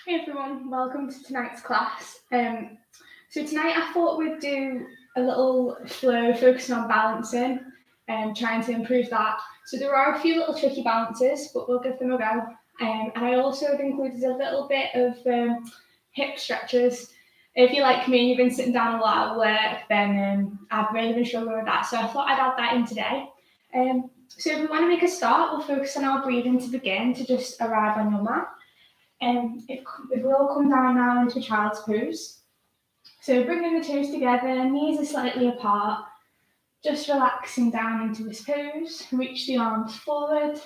Hey everyone, welcome to tonight's class. So tonight I thought we'd do a little flow focusing on balancing and trying to improve that. So there are a few little tricky balances, but we'll give them a go. And I also have included a little bit of hip stretches. If you're like me, you've been sitting down a lot at work, then I've really been struggling with that. So I thought I'd add that in today. So if we want to make a start, we'll focus on our breathing to begin to just arrive on your mat. If we all come down now into child's pose. So bringing the toes together, knees are slightly apart, just relaxing down into this pose. Reach the arms forward,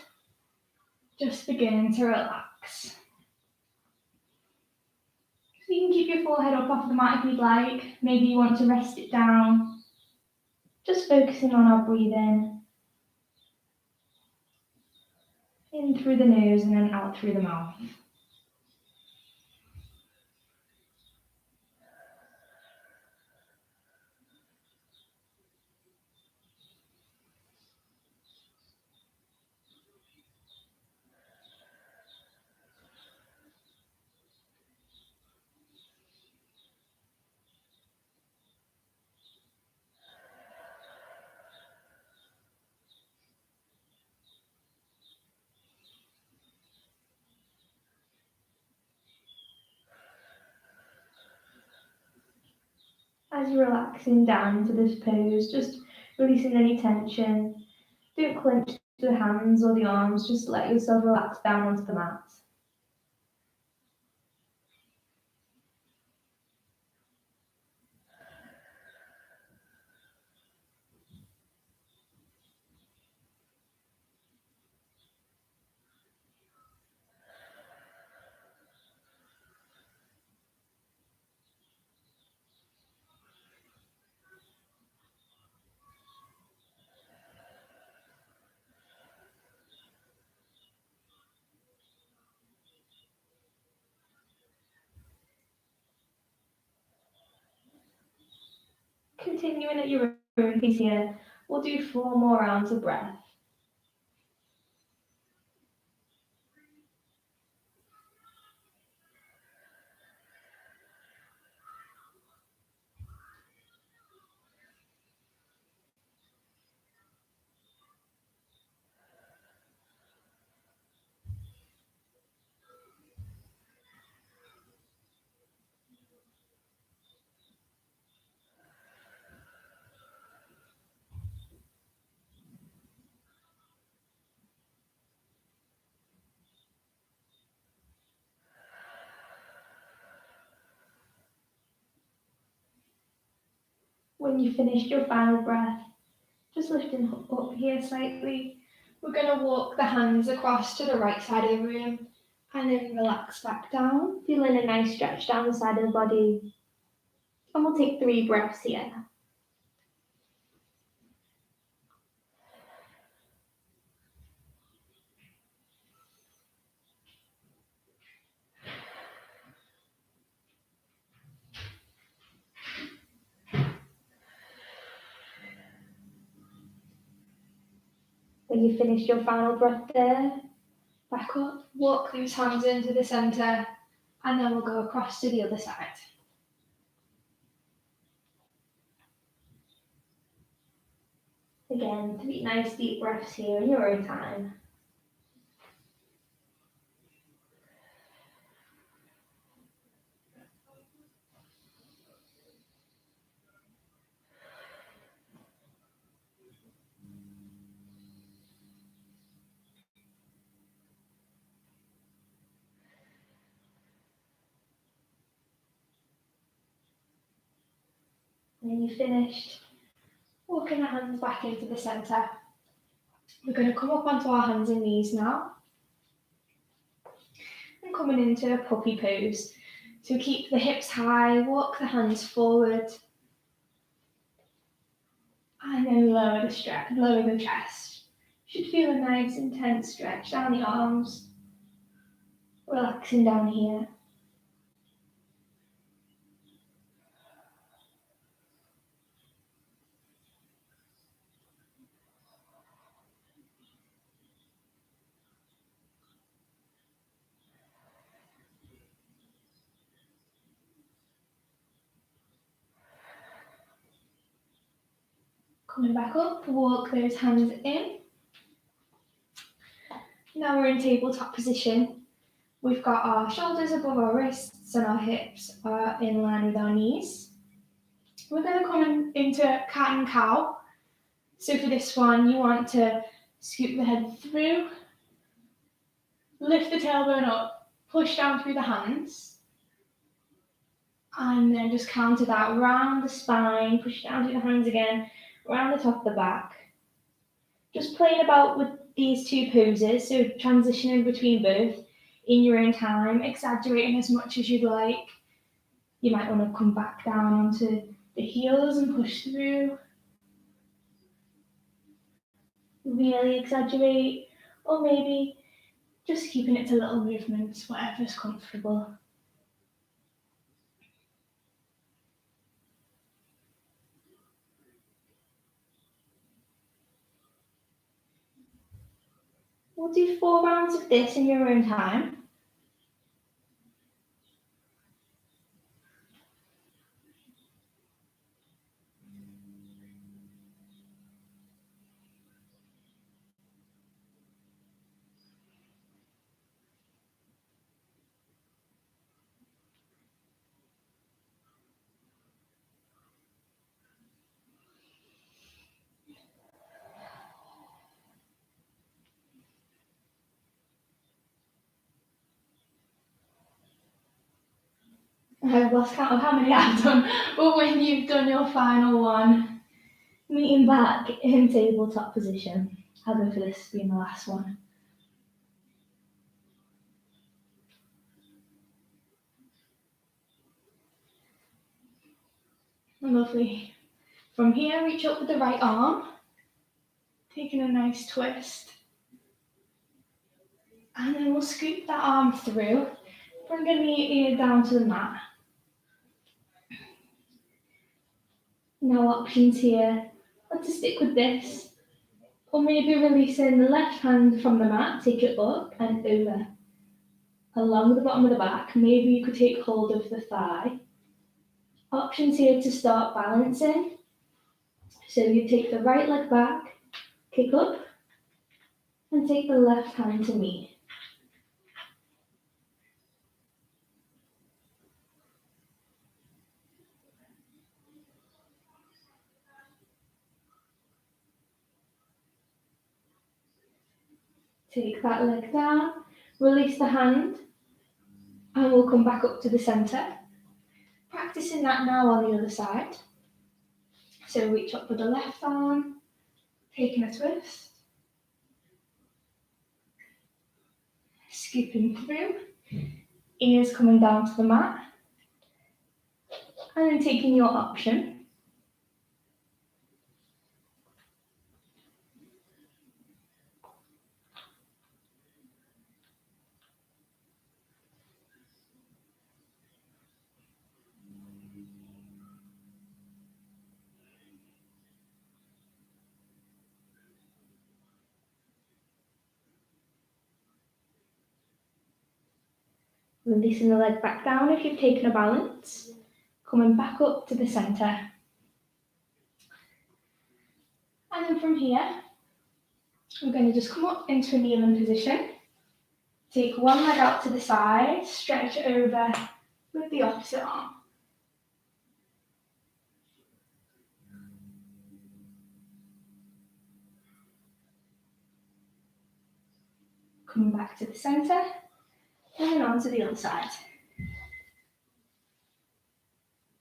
just begin to relax. So you can keep your forehead up off the mat if you'd like. Maybe you want to rest it down. Just focusing on our breathing. In through the nose and then out through the mouth. As you're relaxing down into this pose, just releasing any tension. Don't clench the hands or the arms, just let yourself relax down onto the mat. Continuing at your own pace here, we'll do 4 more rounds of breath. When you finished your final breath, just lifting up here slightly, we're going to walk the hands across to the right side of the room and then relax back down, feeling a nice stretch down the side of the body. And we'll take 3 breaths here. When you finish your final breath there, back up, walk those hands into the centre, and then we'll go across to the other side. Again, 3 nice deep breaths here in your own time. When you're finished, walking the hands back into the centre. We're going to come up onto our hands and knees now. And coming into a puppy pose. So keep the hips high, walk the hands forward. And then lower the chest. Should feel a nice intense stretch down the arms. Relaxing down here. Coming back up, walk those hands in. Now we're in tabletop position. We've got our shoulders above our wrists and our hips are in line with our knees. We're going to come into cat and cow. So for this one, you want to scoop the head through, lift the tailbone up, push down through the hands, and then just counter that round the spine, push down through the hands again, round the top of the back. Just playing about with these two poses, so transitioning between both in your own time, exaggerating as much as you'd like. You might want to come back down onto the heels and push through. Really exaggerate, or maybe just keeping it to little movements, whatever's comfortable. We'll do 4 rounds of this in your own time. I've lost count of how many I've done, but when you've done your final one, meeting back in tabletop position. I'll go for this being the last one. Lovely. From here, reach up with the right arm, taking a nice twist. And then we'll scoop that arm through, bring a knee down to the mat. Now options here, let's stick with this. Or maybe releasing the left hand from the mat, take it up and over. Along the bottom of the back, maybe you could take hold of the thigh. Options here to start balancing. So you take the right leg back, kick up, and take the left hand to meet. Take that leg down, release the hand, and we'll come back up to the centre. Practicing that now on the other side. So reach up with the left arm, taking a twist, scooping through, ears coming down to the mat, and then taking your option. Releasing the leg back down if you've taken a balance, coming back up to the centre. And then from here, we're going to just come up into a kneeling position. Take one leg out to the side, stretch over with the opposite arm. Coming back to the centre, and then on to the other side.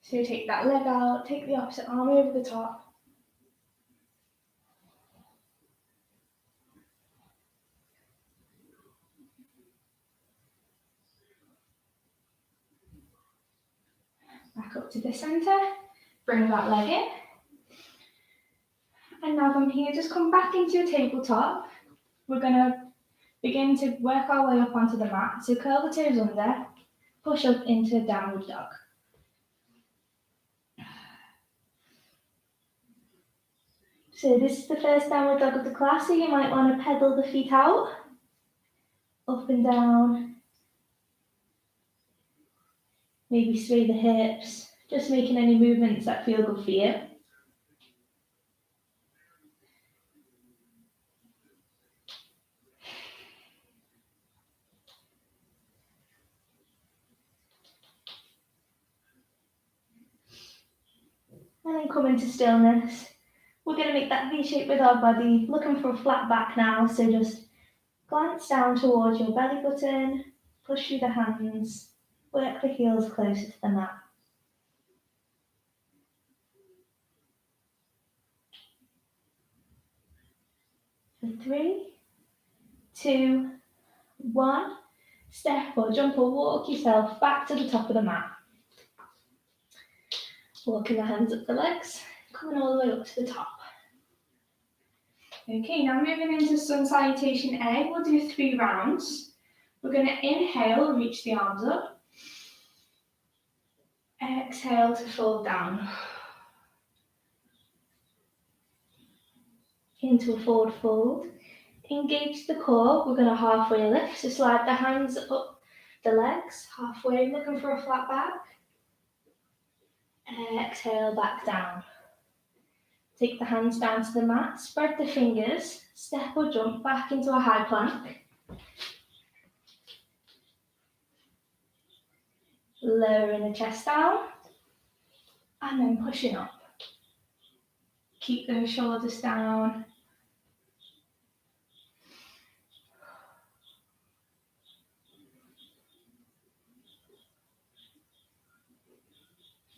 So take that leg out, take the opposite arm over the top. Back up to the centre, bring that leg in. And now from here, just come back into your tabletop. We're going to begin to work our way up onto the mat. So curl the toes under, push up into downward dog. So this is the first downward dog of the class, so you might want to pedal the feet out, up and down. Maybe sway the hips, just making any movements that feel good for you. And then come into stillness. We're going to make that V shape with our body, looking for a flat back now. So just glance down towards your belly button, push through the hands, work the heels closer to the mat. For 3, 2, 1, step or jump or walk yourself back to the top of the mat. Walking the hands up the legs, coming all the way up to the top. Okay, now moving into sun salutation A, we'll do 3 rounds. We're going to inhale, reach the arms up. Exhale to fold down. Into a forward fold. Engage the core. We're going to halfway lift. So slide the hands up the legs, halfway, looking for a flat back. Exhale back down. Take the hands down to the mat, spread the fingers, step or jump back into a high plank. Lowering the chest down, and then pushing up. Keep those shoulders down.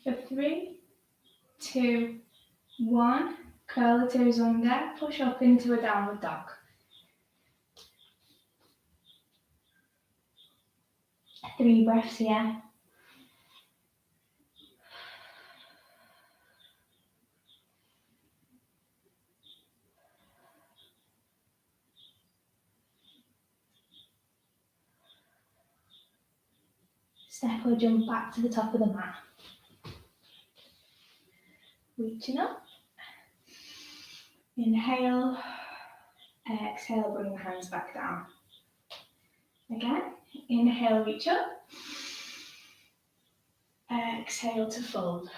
For 3, 2, 1, curl the toes under, push up into a downward dog. Three breaths here. Step or jump back to the top of the mat. Reaching up. Inhale, exhale, bring the hands back down. Again, inhale, reach up. Exhale to fold.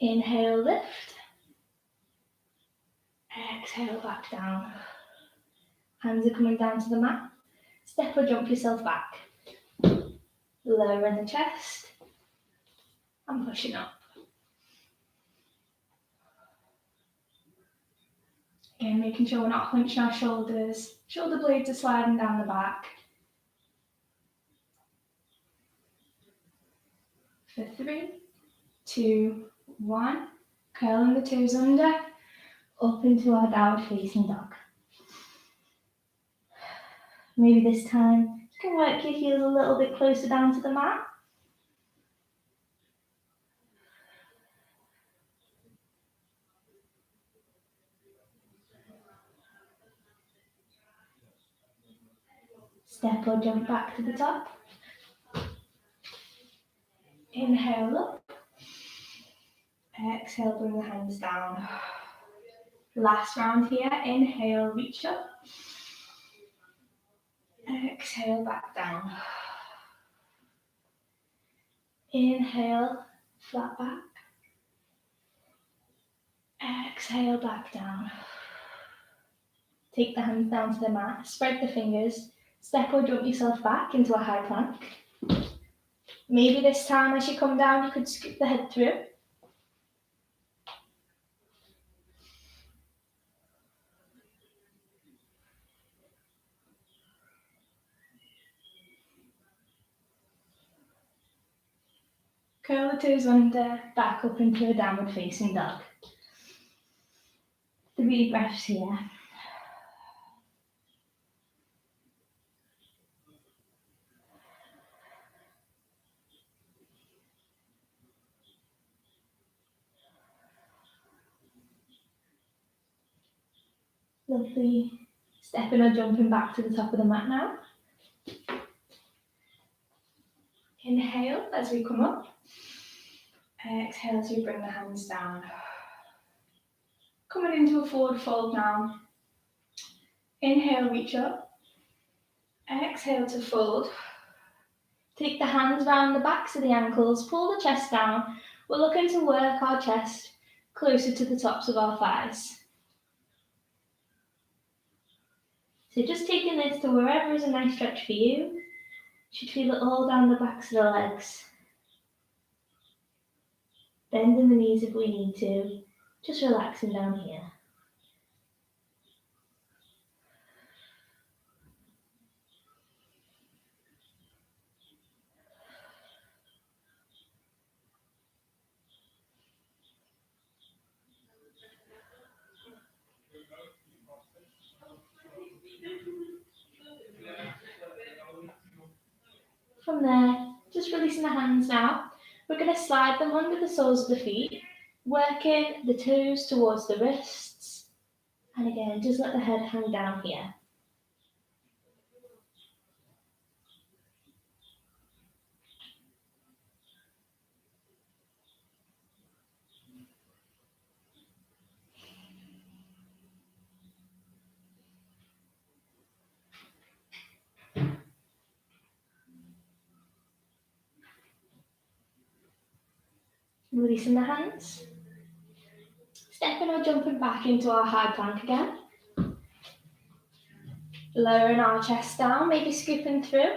Inhale, lift. Exhale, back down. Hands are coming down to the mat. Step or jump yourself back. Lowering the chest and pushing up. Again, making sure we're not hunching our shoulders. Shoulder blades are sliding down the back. For 3, 2, 1, curling the toes under. Up into our downward facing dog. Maybe this time you can work your heels a little bit closer down to the mat. Step or jump back to the top. Inhale up. Exhale, bring the hands down. Last round here. Inhale, reach up. Exhale, back down. Inhale, flat back. Exhale, back down. Take the hands down to the mat, spread the fingers, step or jump yourself back into a high plank. Maybe this time as you come down, you could scoop the head through. Curl the toes under, back up into a downward facing dog. 3 breaths here. Lovely. Stepping or jumping back to the top of the mat now. Inhale as we come up. Exhale as we bring the hands down. Coming into a forward fold now. Inhale, reach up. Exhale to fold. Take the hands round the backs of the ankles, pull the chest down. We're looking to work our chest closer to the tops of our thighs. So just taking this to wherever is a nice stretch for you. You should feel it all down the backs of the legs. bending the knees if we need to, just relaxing down here. From there, just releasing the hands now. We're going to slide them under the soles of the feet, working the toes towards the wrists. And again, just let the head hang down here. Releasing the hands. Stepping or jumping back into our high plank again. Lowering our chest down, maybe scooping through.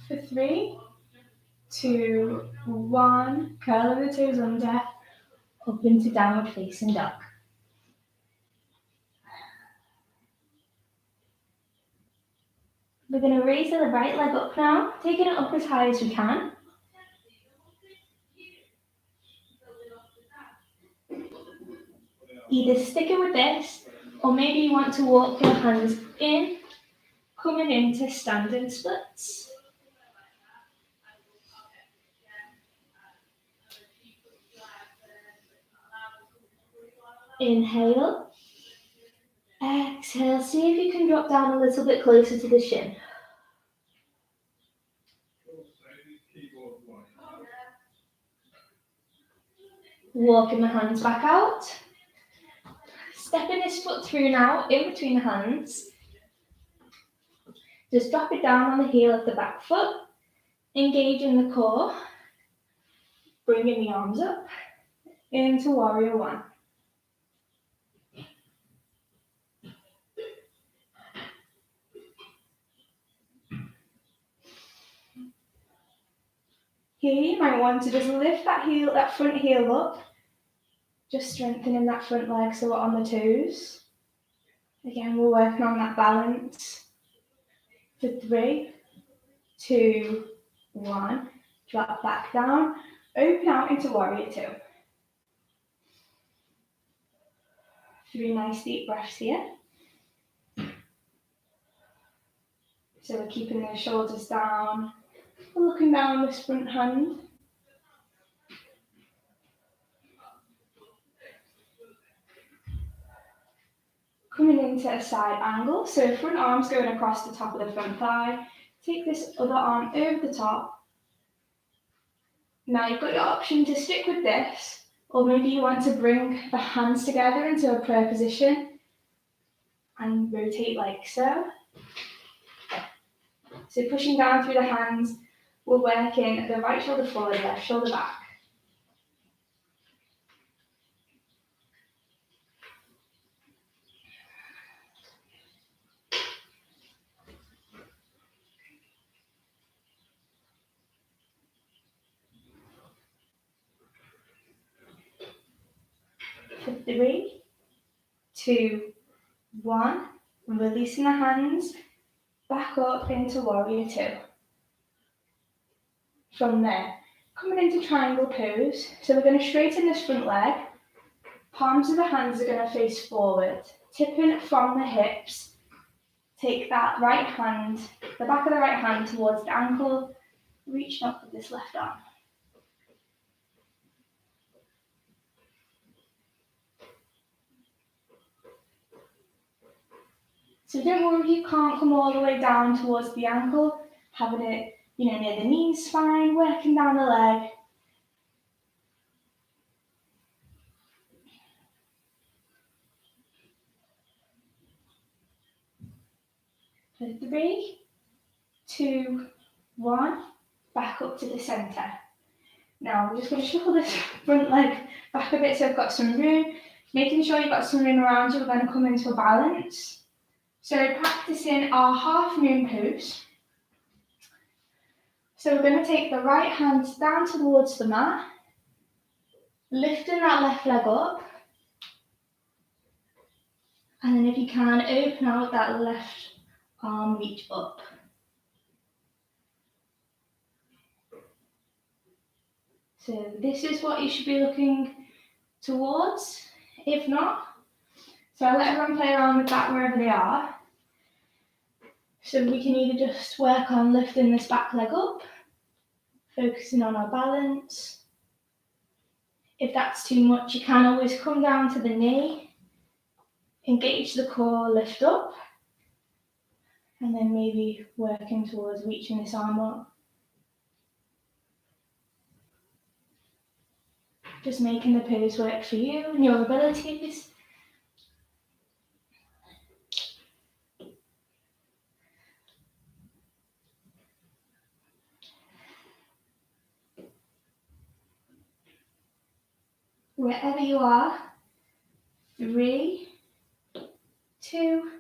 For 3, 2, 1, curling the toes under, up into downward facing dog. We're going to raise the right leg up now, taking it up as high as we can. Either sticking with this, or maybe you want to walk your hands in, coming into standing splits. Inhale. Exhale. See if you can drop down a little bit closer to the shin. Walking the hands back out. Stepping this foot through now, in between the hands. Just drop it down on the heel of the back foot. Engaging the core. Bringing the arms up. Into Warrior One. Here you might want to just lift that front heel up. Just strengthening that front leg so we're on the toes. Again, we're working on that balance. For 3, 2, 1. Drop back down. Open out into Warrior Two. 3 nice deep breaths here. So we're keeping the shoulders down. We're looking down this front hand. Coming into a side angle, so front arm's going across the top of the front thigh. Take this other arm over the top. Now you've got your option to stick with this, or maybe you want to bring the hands together into a prayer position and rotate like so. So pushing down through the hands, we're working the right shoulder forward, left shoulder back. For 3, 2, 1, releasing the hands, back up into Warrior Two. From there, coming into triangle pose, so we're going to straighten this front leg, palms of the hands are going to face forward, tipping from the hips, take that right hand, the back of the right hand towards the ankle, reaching up with this left arm. So don't worry if you can't come all the way down towards the ankle, having it, near the knee, spine, working down the leg. For 3, 2, 1, back up to the centre. Now we're just going to shuffle this front leg back a bit so I've got some room. Making sure you've got some room around you, we're going to come into a balance. So practicing our half moon pose. So we're going to take the right hand down towards the mat, lifting that left leg up, and then if you can, open out that left arm, reach up. So this is what you should be looking towards, if not. So I'll let everyone play around with that wherever they are. So we can either just work on lifting this back leg up, focusing on our balance. If that's too much, you can always come down to the knee, engage the core, lift up, and then maybe working towards reaching this arm up. Just making the pose work for you and your abilities. Wherever you are, 3, 2,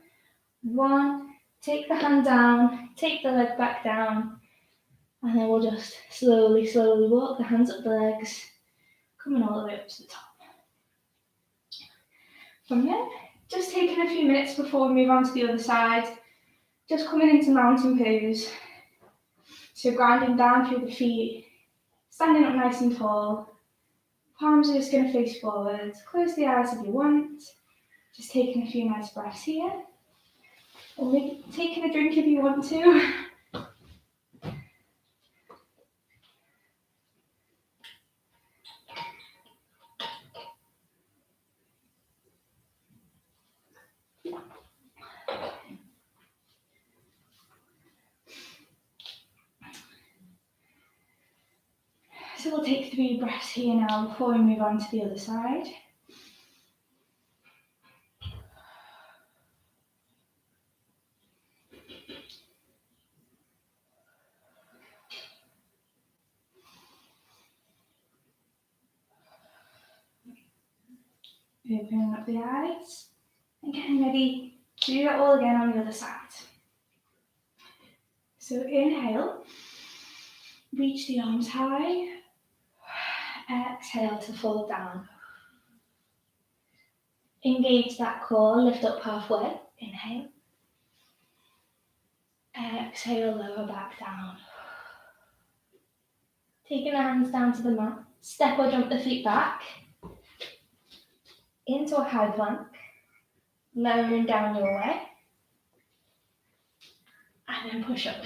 1. Take the hand down, take the leg back down, and then we'll just slowly walk the hands up the legs, coming all the way up to the top. From there, just taking a few minutes before we move on to the other side, just coming into mountain pose. So grounding down through the feet, standing up nice and tall, palms are just going to face forwards, close the eyes if you want, just taking a few nice breaths here, or maybe taking a drink if you want to. So we'll take 3 breaths here now before we move on to the other side. Opening up the eyes and getting ready to do that all again on the other side. So inhale, reach the arms high, exhale to fall down. Engage that core, lift up halfway, inhale. Exhale, lower back down. Taking the hands down to the mat, step or jump the feet back, into a high plank, lowering down your way, and then push up.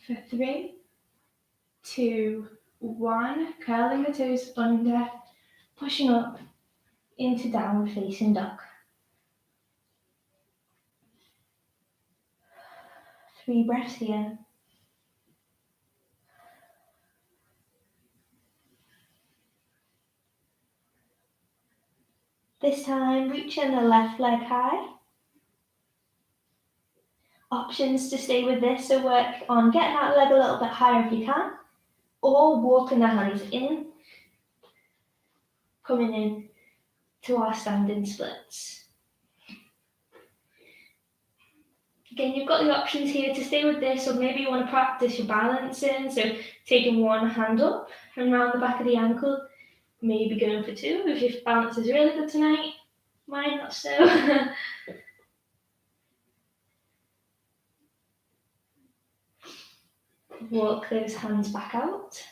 For 3, 2, 1, curling the toes under, pushing up into downward facing dog. 3 breaths here. This time, reaching the left leg high. Options to stay with this, so work on getting that leg a little bit higher if you can, or walking the hands in, coming in to our standing splits. Again, you've got the options here to stay with this, or maybe you want to practice your balancing, so taking one hand up and round the back of the ankle, maybe going for 2 if your balance is really good tonight. Mine not so. Walk those hands back out.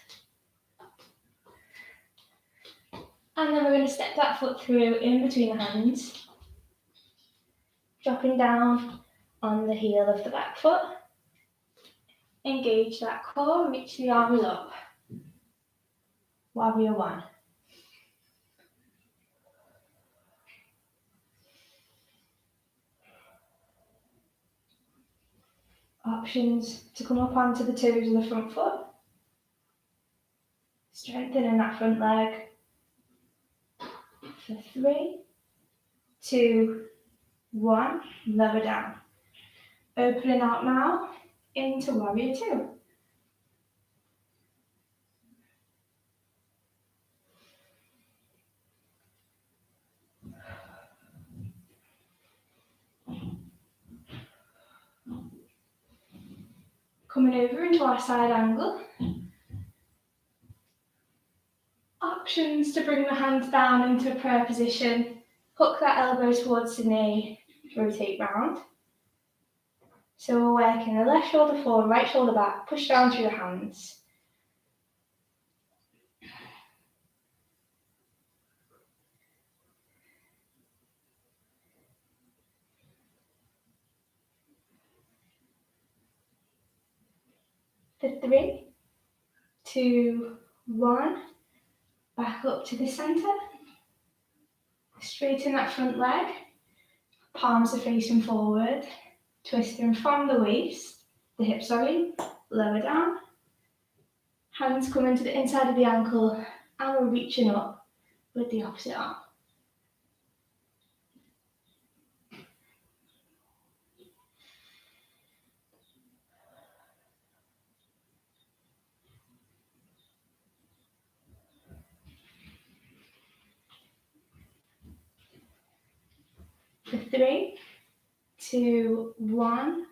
And then we're going to step that foot through in between the hands, dropping down on the heel of the back foot. Engage that core, reach the arms up. Warrior 1. Options to come up onto the toes of the front foot. Strengthening that front leg. For 3, 2, 1, lower down. Opening out now into Warrior 2. coming over into our side angle. Options to bring the hands down into a prayer position. Hook that elbow towards the knee, rotate round. So we're working the left shoulder forward, right shoulder back, push down through the hands. For 3, 2, 1. Back up to the centre. Straighten that front leg. Palms are facing forward. Twisting from the waist, the hips, lower down. Hands coming to the inside of the ankle, and we're reaching up with the opposite arm. For 3, 2, 1.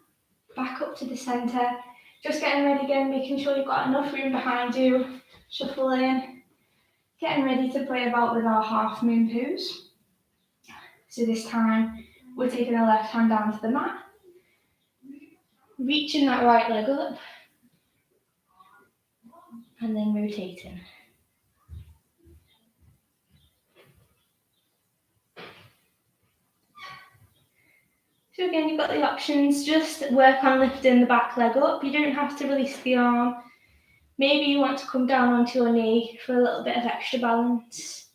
Back up to the centre. Just getting ready again, making sure you've got enough room behind you. Shuffle in. Getting ready to play about with our half moon pose. So this time, we're taking the left hand down to the mat. Reaching that right leg up. And then rotating. So again, you've got the options, just work on lifting the back leg up. You don't have to release the arm. Maybe you want to come down onto your knee for a little bit of extra balance.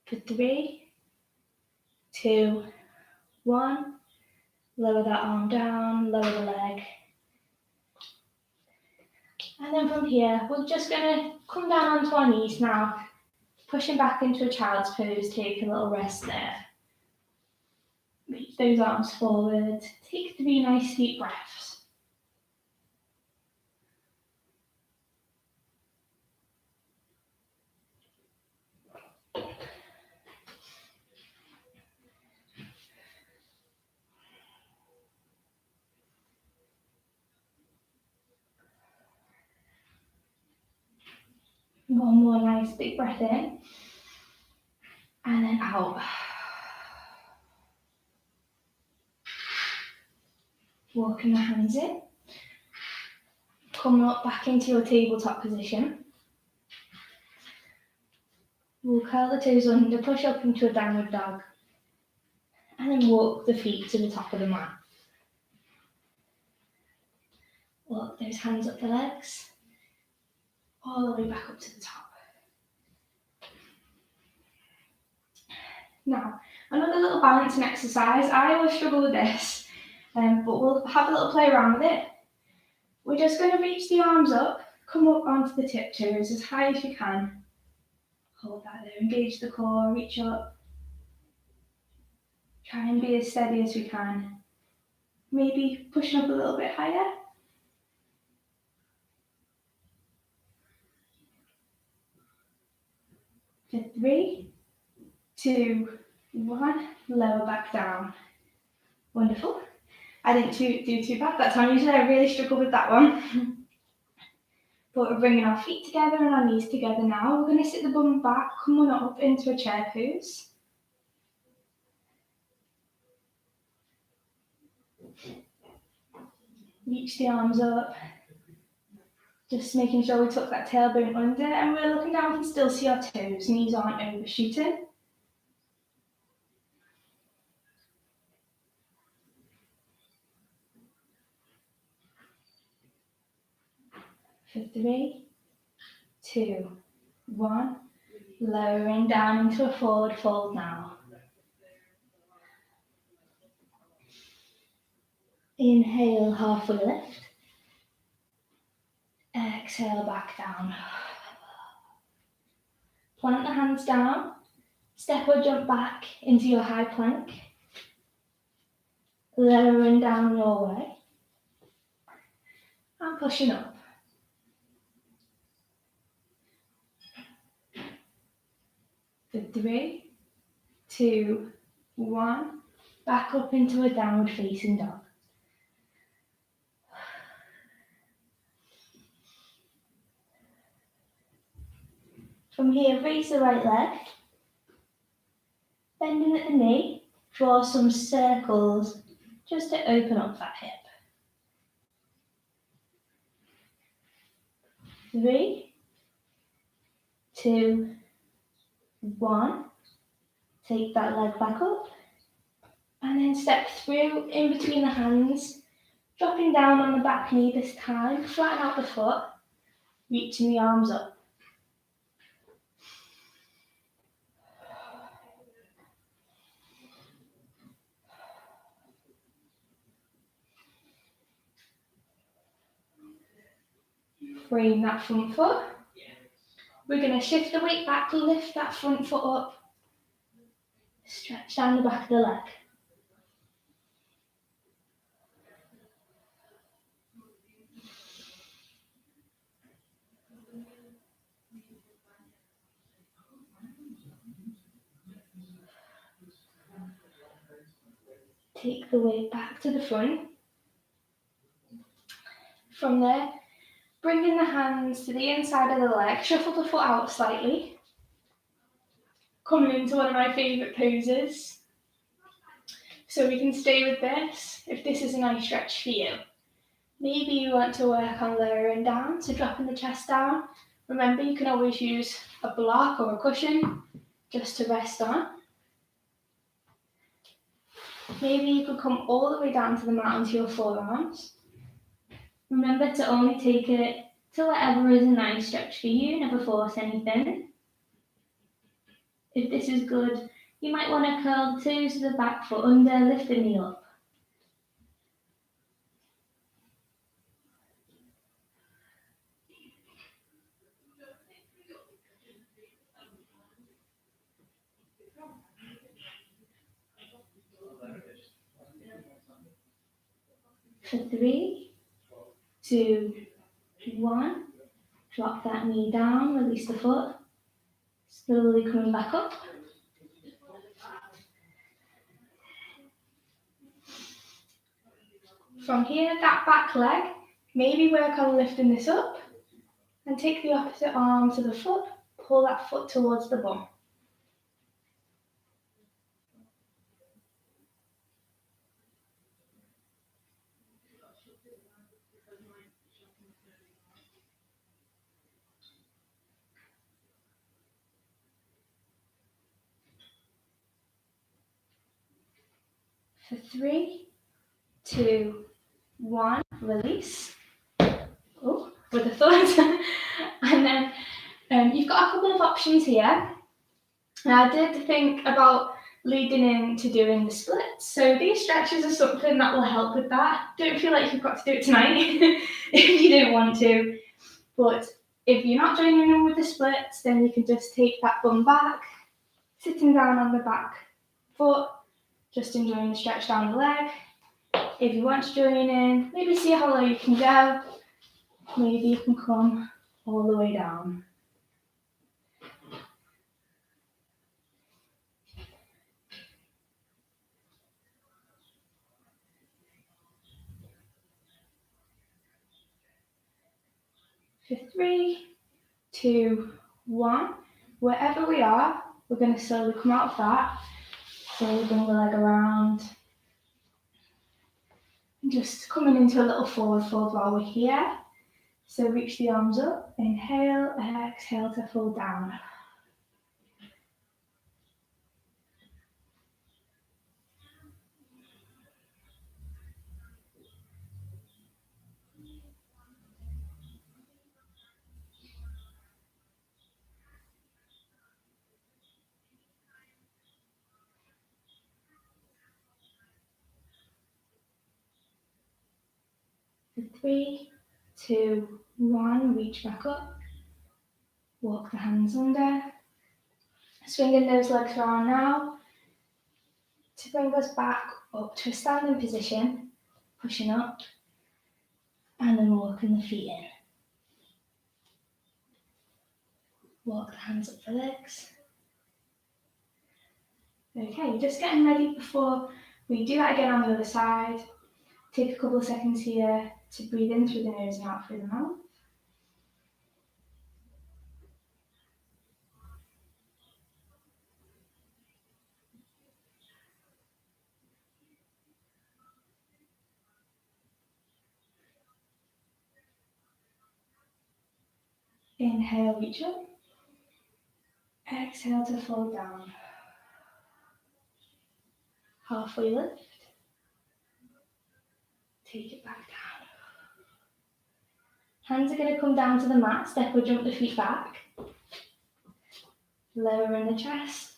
For 3, 2, 1. Lower that arm down, lower the leg. And then from here, we're just going to come down onto our knees now, pushing back into a child's pose, take a little rest there. Reach those arms forward, take 3 nice deep breaths. One more nice big breath in, and then out. Walking the hands in, come up back into your tabletop position. We'll curl the toes under, push up into a downward dog, and then walk the feet to the top of the mat. Walk those hands up the legs, all the way back up to the top. Now, another little balancing exercise. I always struggle with this, but we'll have a little play around with it. We're just going to reach the arms up, come up onto the tiptoes as high as you can. Hold that there, engage the core, reach up. Try and be as steady as we can. Maybe pushing up a little bit higher. For 3, 2, 1, lower back down. Wonderful. I didn't do too bad that time. Usually I really struggle with that one. But we're bringing our feet together and our knees together now. We're going to sit the bum back, come on up into a chair pose. Reach the arms up. Just making sure we tuck that tailbone under, and we're looking down, we can still see our toes. Knees aren't overshooting. For 3, 2, 1. Lowering down into a forward fold now. Inhale, halfway lift. Exhale, back down. Plant the hands down. Step or jump back into your high plank. Lowering down your way. And pushing up. For 3, 2, 1. Back up into a downward facing dog. From here, raise the right leg. Bending at the knee, draw some circles just to open up that hip. 3, 2, 1. Take that leg back up. And then step through in between the hands, dropping down on the back knee this time. Flatten out the foot, reaching the arms up. Frame that front foot. We're going to shift the weight back, lift that front foot up, stretch down the back of the leg. Take the weight back to the front. From there, bringing the hands to the inside of the leg, shuffle the foot out slightly. Coming into one of my favourite poses. So we can stay with this if this is a nice stretch for you. Maybe you want to work on lowering down, so dropping the chest down. Remember, you can always use a block or a cushion just to rest on. Maybe you could come all the way down to the mat onto your forearms. Remember to only take it to whatever is a nice stretch for you, never force anything. If this is good, you might want to curl the toes of the back foot under, lift the knee up. For 3, 2, 1. Drop that knee down, release the foot. Slowly coming back up. From here, that back leg, maybe work on lifting this up and take the opposite arm to the foot, pull that foot towards the bum. For 3, 2, 1, release. Oh, with a thought. And then you've got a couple of options here. Now, I did think about leading into doing the splits. So these stretches are something that will help with that. Don't feel like you've got to do it tonight if you don't want to. But if you're not joining in with the splits, then you can just take that bum back, sitting down on the back foot, just enjoying the stretch down the leg. If you want to join in, maybe see how low you can go. Maybe you can come all the way down. For 3, 2, 1. Wherever we are, we're going to slowly come out of that. So bring the leg around. Just coming into a little forward fold while we're here. So reach the arms up, inhale, exhale to fold down. For 3, 2, 1, reach back up. Walk the hands under. Swinging those legs around now to bring us back up to a standing position, pushing up, and then walking the feet in. Walk the hands up the legs. Okay, just getting ready before we do that again on the other side. Take a couple of seconds here to breathe in through the nose and out through the mouth. Inhale, reach up. Exhale to fall down. Halfway lift. Take it back down. Hands are going to come down to the mat. Step or jump the feet back. Lowering the chest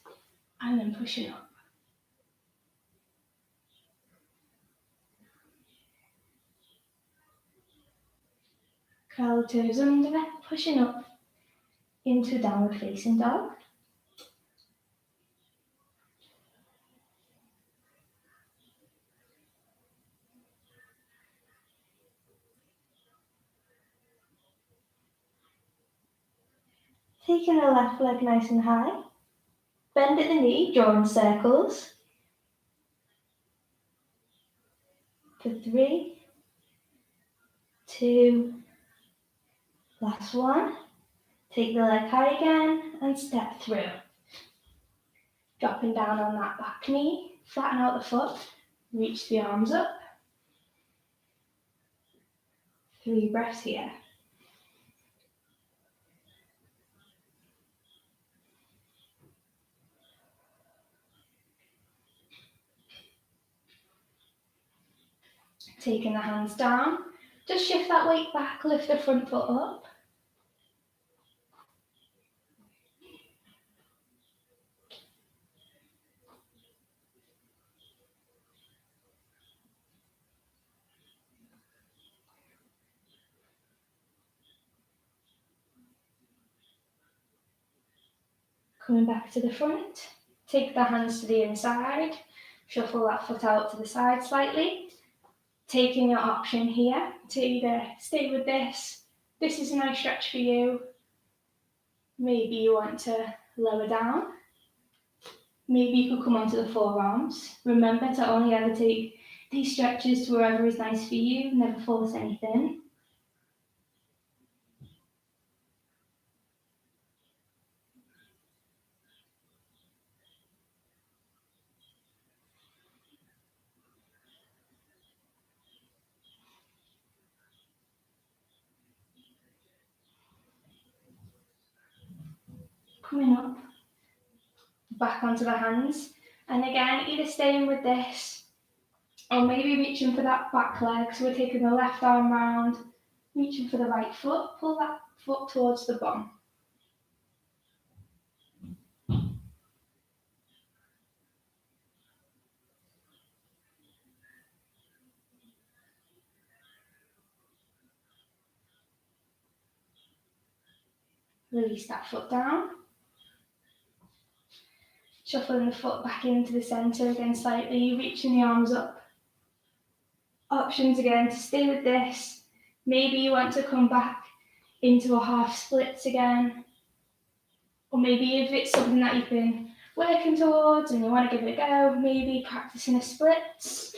and then pushing up. Curl the toes under, pushing up into downward facing dog. Taking the left leg nice and high. Bend at the knee, drawing circles. For 3, 2, last one. Take the leg high again and step through. Dropping down on that back knee, flatten out the foot, reach the arms up. 3 breaths here. Taking the hands down, just shift that weight back, lift the front foot up. Coming back to the front, take the hands to the inside, shuffle that foot out to the side slightly. Taking your option here to either stay with this is a nice stretch for you. Maybe you want to lower down. Maybe you could come onto the forearms. Remember to only ever take these stretches to wherever is nice for you, never force anything. Coming up, back onto the hands. And again, either staying with this or maybe reaching for that back leg. So we're taking the left arm round, reaching for the right foot, pull that foot towards the bum. Release that foot down. Shuffling the foot back into the centre again slightly, reaching the arms up. Options again to stay with this. Maybe you want to come back into a half splits again. Or maybe if it's something that you've been working towards and you want to give it a go, maybe practicing a splits.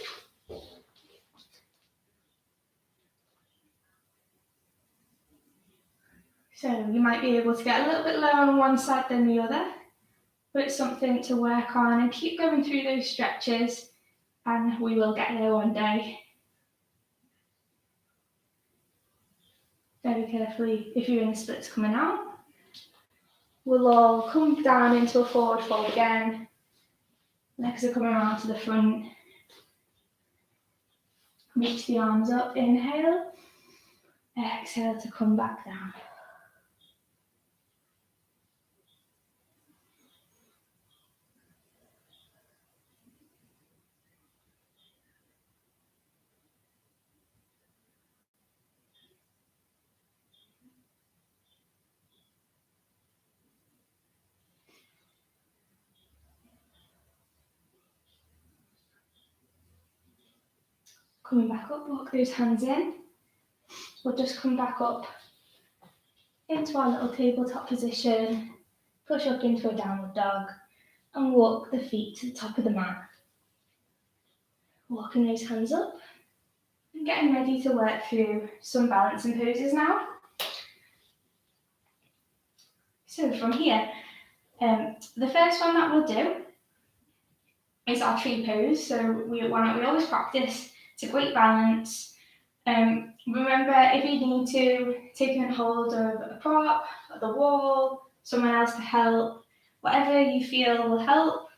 So you might be able to get a little bit lower on one side than the other, but it's something to work on and keep going through those stretches and we will get there one day. Very carefully, if you're in the splits coming out, we'll all come down into a forward fold again. Legs are coming around to the front. Reach the arms up, inhale. Exhale to come back down. Coming back up, walk those hands in. We'll just come back up into our little tabletop position. Push up into a downward dog. and walk the feet to the top of the mat. Walking those hands up. And getting ready to work through some balancing poses now. So from here, the first one that we'll do is our tree pose. So we always practice. It's a great balance. Remember, if you need to take hold of a prop, the wall, someone else to help, whatever you feel will help.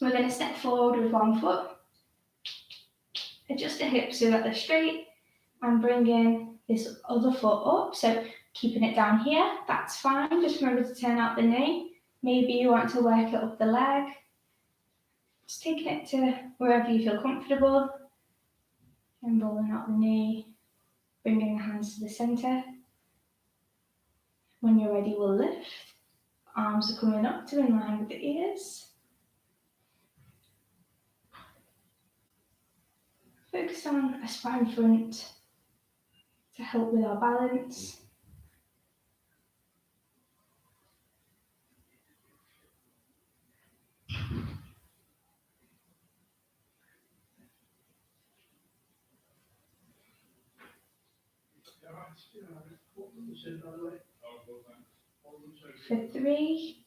We're going to step forward with one foot, adjust the hips so that they're straight, and bring in this other foot up. So keeping it down here, that's fine. Just remember to turn out the knee. Maybe you want to work it up the leg. Just taking it to wherever you feel comfortable. And rolling out the knee, bringing the hands to the center. When you're ready, we'll lift. Arms are coming up to in line with the ears. Focus on a spine front to help with our balance. For 3,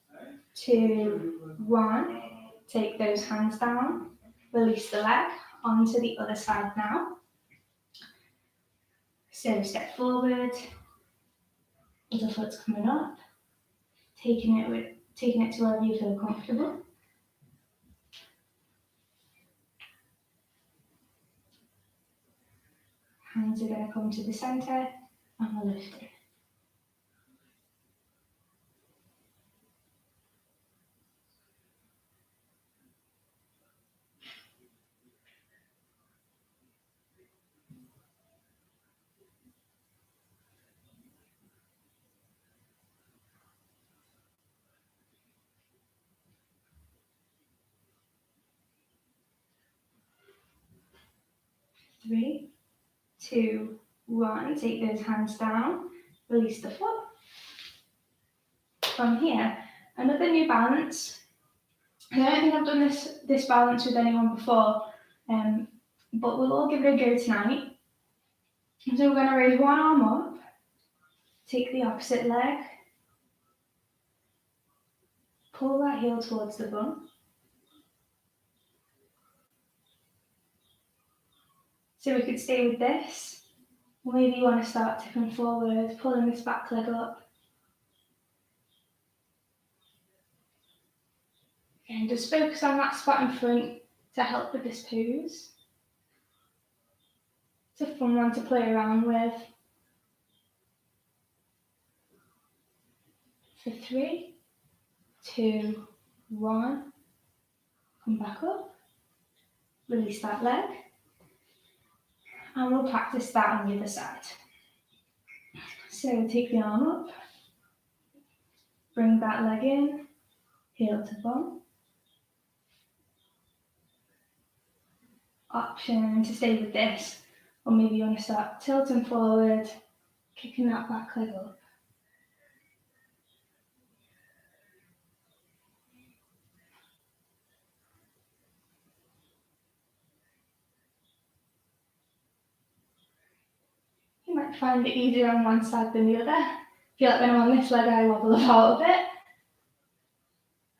2, 1, take those hands down, release the leg onto the other side now. So step forward, other foot's coming up, taking it to wherever you feel comfortable. Hands are going to come to the center and we'll lift it. Three, 2, 1, take those hands down, release the foot. From here, another new balance. I don't think I've done this balance with anyone before, but we'll all give it a go tonight. So we're going to raise one arm up, take the opposite leg, pull that heel towards the bum. So we could stay with this. Maybe you want to start tipping forward, pulling this back leg up. And just focus on that spot in front to help with this pose. It's a fun one to play around with. For 3, 2, 1, come back up, release that leg, and we'll practice that on the other side. So take the arm up, bring that leg in, heel to bum. Option to stay with this, or maybe you want to start tilting forward, kicking that back leg up. You might find it easier on one side than the other. I feel like when I'm on this leg I wobble about a bit.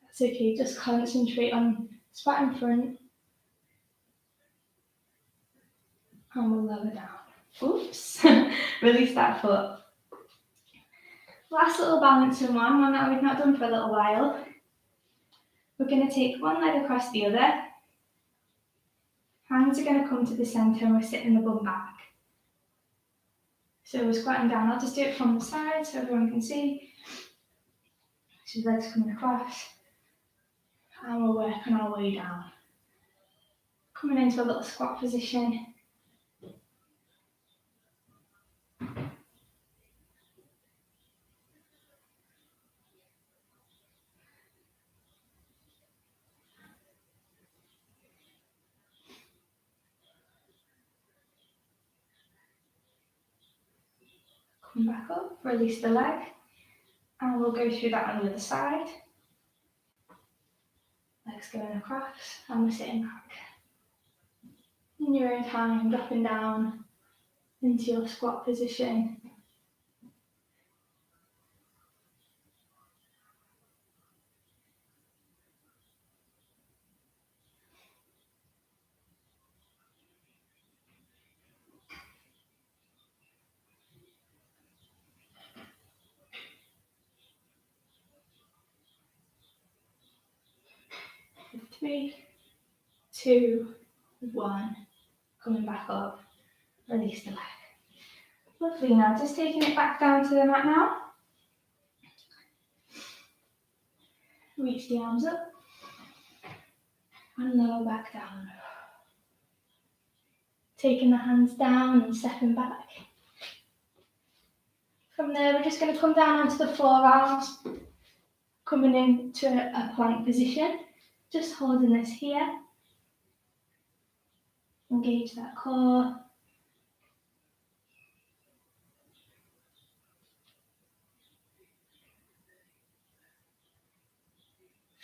That's okay, just concentrate on spot in front. And we'll lower down. Oops, release that foot. Last little balancing one that we've not done for a little while. We're going to take one leg across the other. Hands are going to come to the centre and we're sitting the bum back. So we're squatting down. I'll just do it from the side so everyone can see. So legs coming across. And we're working our way down. Coming into a little squat position. Come back up, release the leg, and we'll go through that on the other side. legs going across, and we're sitting back. In your own time, dropping down into your squat position. Three, two, one. Coming back up. Release the leg. Lovely. Now just taking it back down to the mat now. Reach the arms up. And lower back down. Taking the hands down and stepping back. From there, we're just going to come down onto the forearms. Coming into a plank position. Just holding this here. Engage that core.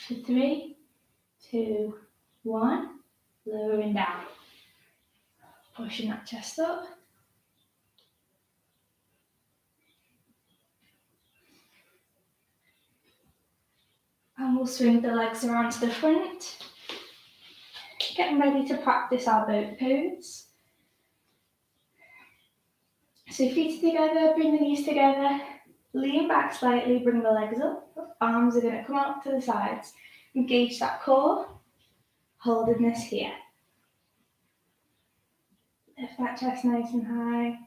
For 3, 2, 1. Lowering down. Pushing that chest up. And we'll swing the legs around to the front. Getting ready to practice our boat pose. So feet together, bring the knees together, lean back slightly, bring the legs up. Arms are going to come out to the sides. Engage that core, holding this here. Lift that chest nice and high.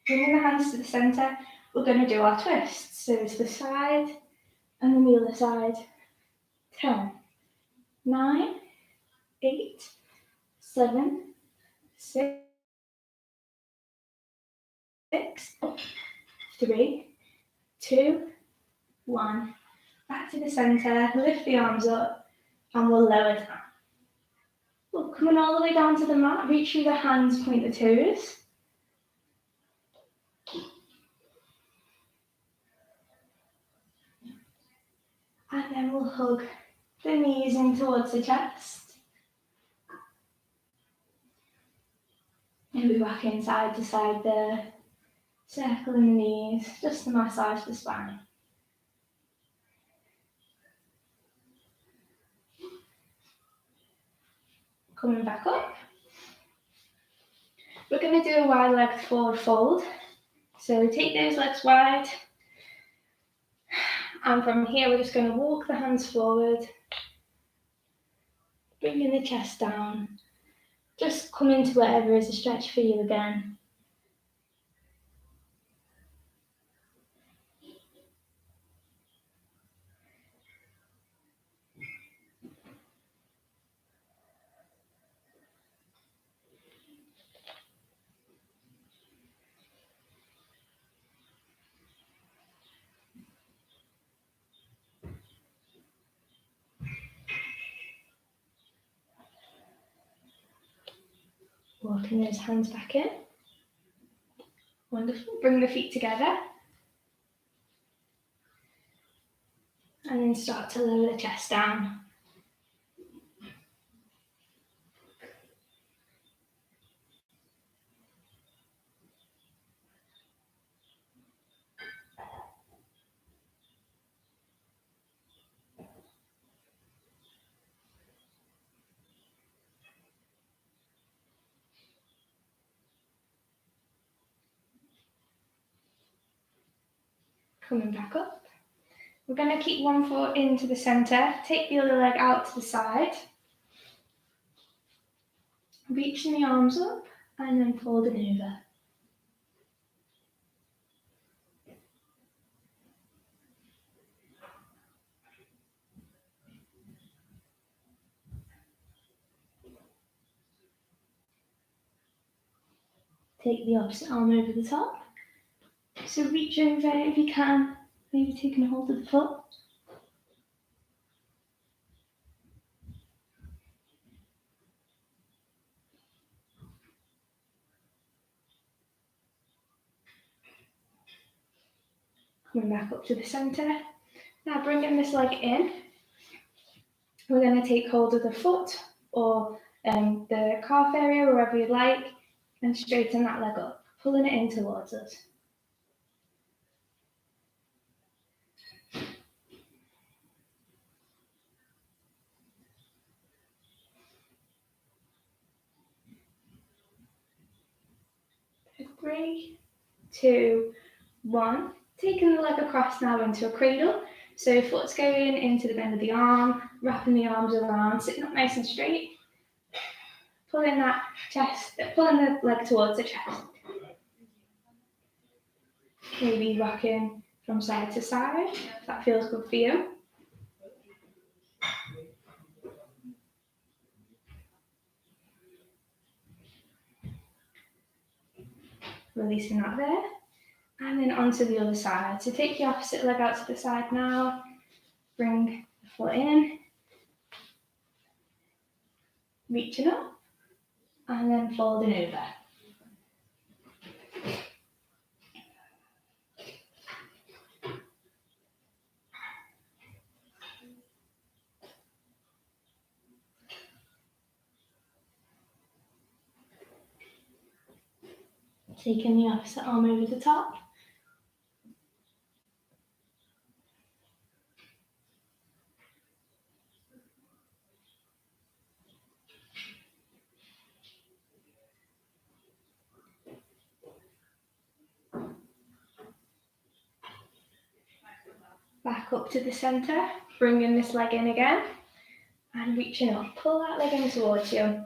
Bringing the hands to the centre, we're going to do our twists. So to the side, and then the other side. 10, 9, 8, 7, 6, 3, 2, 1. Back to the centre, lift the arms up, and we'll lower down. We'll coming all the way down to the mat, reach through the hands, point the toes. And then we'll hug the knees in towards the chest. Maybe rocking side to side there. Circling the knees, just to massage the spine. Coming back up. We're going to do a wide leg forward fold. So take those legs wide. And from here, we're just going to walk the hands forward. Bringing the chest down. Just come into whatever is a stretch for you again. Walking those hands back in. Wonderful. Bring the feet together. And then start to lower the chest down. Coming back up. We're going to keep one foot into the centre, take the other leg out to the side, reaching the arms up and then folding over. Take the opposite arm over the top. So reach over if you can, maybe taking a hold of the foot. Coming back up to the centre. Now bringing this leg in, we're going to take hold of the foot or the calf area, wherever you'd like, and straighten that leg up, pulling it in towards us. Three, two, one. Taking the leg across now into a cradle. So foot's going into the bend of the arm, wrapping the arms around, sitting up nice and straight. Pulling that chest, pulling the leg towards the chest. Maybe rocking from side to side, if that feels good for you. Releasing that there. And then onto the other side. So take the opposite leg out to the side now. Bring the foot in. Reaching up. And then folding over. Taking the opposite arm over the top. Back up to the centre, bringing this leg in again, and reaching up. Pull that leg in towards you.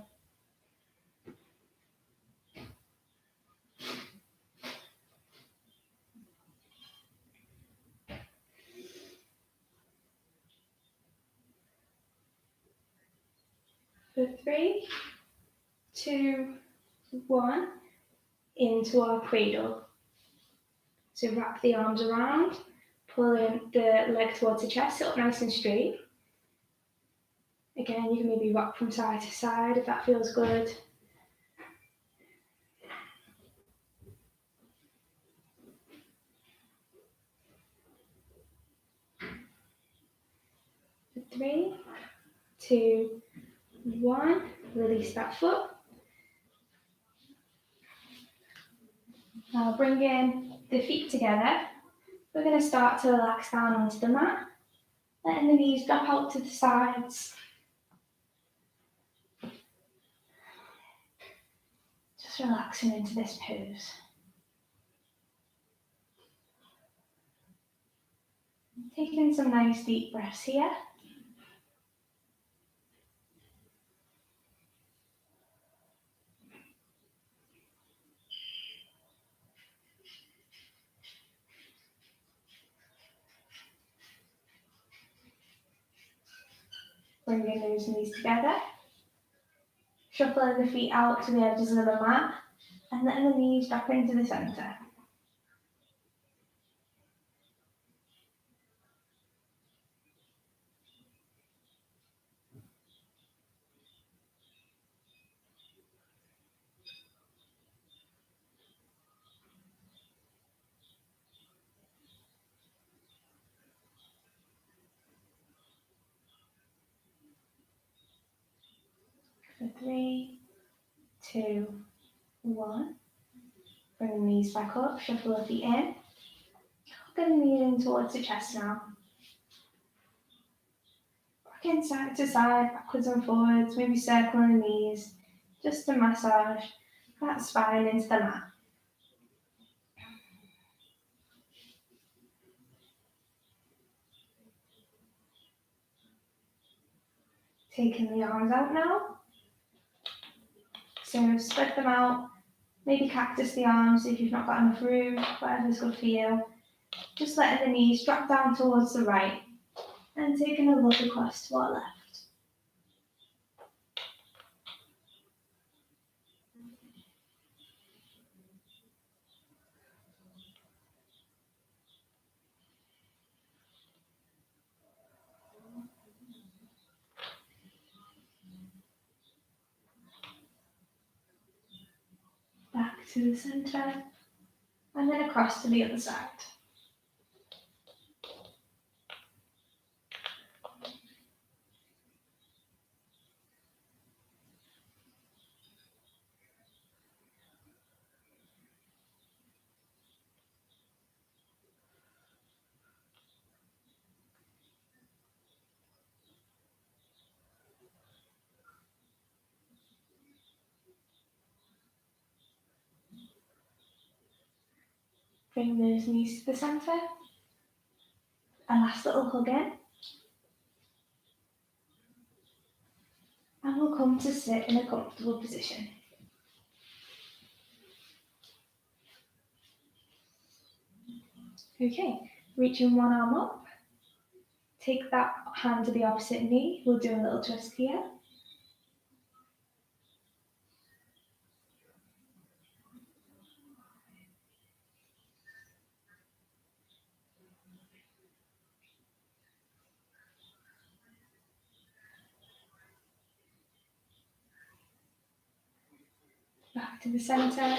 For 3, 2, 1, into our cradle. So wrap the arms around, pulling the leg towards the chest, sit up nice and straight. Again, you can maybe rock from side to side if that feels good. For 3, 2, 1, release that foot. Now bring in the feet together. We're going to start to relax down onto the mat, letting the knees drop out to the sides. Just relaxing into this pose. Taking some nice deep breaths here. Bringing those knees together. Shuffling the feet out to the edges of the mat and letting the knees drop into the centre. For 3, 2, 1. Bring the knees back up, shuffle the feet in. Get the knees in towards the chest now. Rocking side to side, backwards and forwards, maybe circling the knees, just to massage that spine into the mat. Taking the arms out now. So spread them out, maybe cactus the arms if you've not got enough room, whatever's good for you. Just letting the knees drop down towards the right and taking a look across to our left. Back to the centre and then across to the other side. Bring those knees to the centre. A last little hug in. And we'll come to sit in a comfortable position. Okay, reaching one arm up. Take that hand to the opposite knee. We'll do a little twist here. Back to the centre,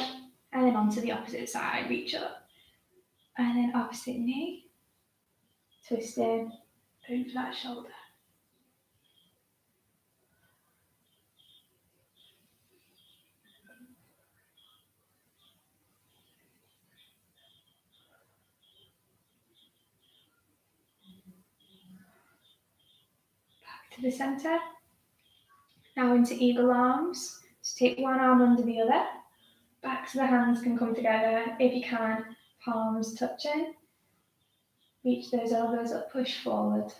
and then onto the opposite side, reach up. And then opposite knee, twist in, over that shoulder. Back to the centre. Now into eagle arms. So take one arm under the other. Backs of the hands can come together. If you can, palms touching. Reach those elbows up, push forward.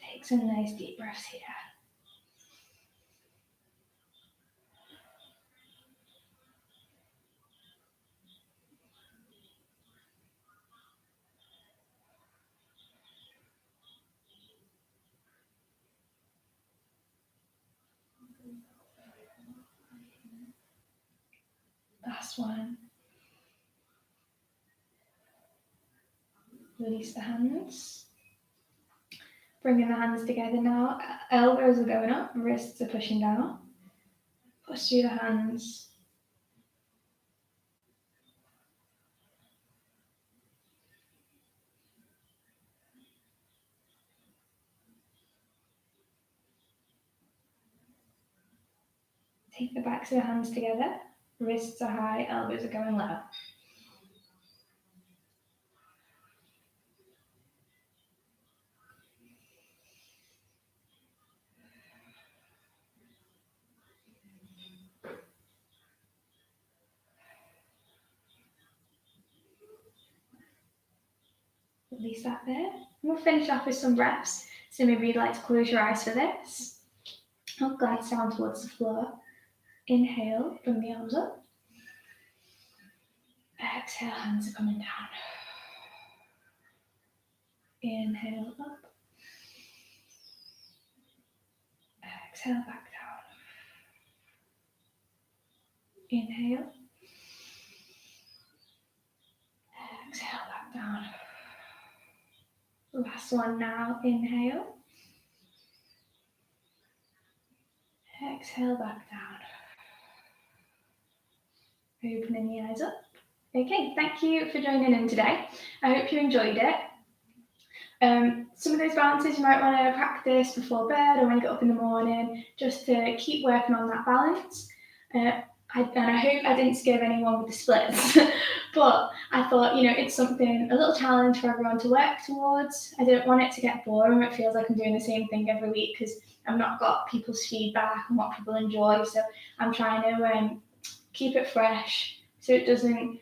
Take some nice deep breaths here. Last one. Release the hands. Bringing the hands together now. Elbows are going up, wrists are pushing down. Push through the hands. Take the backs of the hands together. Wrists are high, elbows are going low. Release that there. And we'll finish off with some breaths. So maybe you'd like to close your eyes for this. I'll glide down towards the floor. Inhale, bring the arms up. Exhale, hands are coming down. Inhale up. Exhale back down. Inhale. Exhale back down. Last one now. Inhale. Exhale back down. Opening the eyes up. Okay, thank you for joining in today. I hope you enjoyed it. Some of those balances you might want to practice before bed or when you get up in the morning, just to keep working on that balance. I hope I didn't scare anyone with the splits, but I thought, it's something, a little challenge for everyone to work towards. I don't want it to get boring. It feels like I'm doing the same thing every week because I've not got people's feedback and what people enjoy. So I'm trying to keep it fresh so it doesn't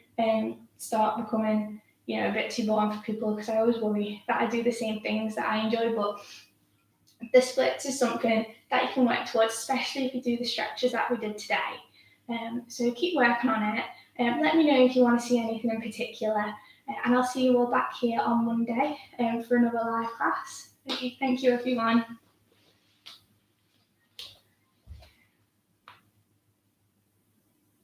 start becoming a bit too boring for people, because I always worry that I do the same things that I enjoy. But the splits is something that you can work towards, especially if you do the stretches that we did today. So keep working on it. Let me know if you want to see anything in particular, and I'll see you all back here on Monday for another live class. Okay, thank you everyone.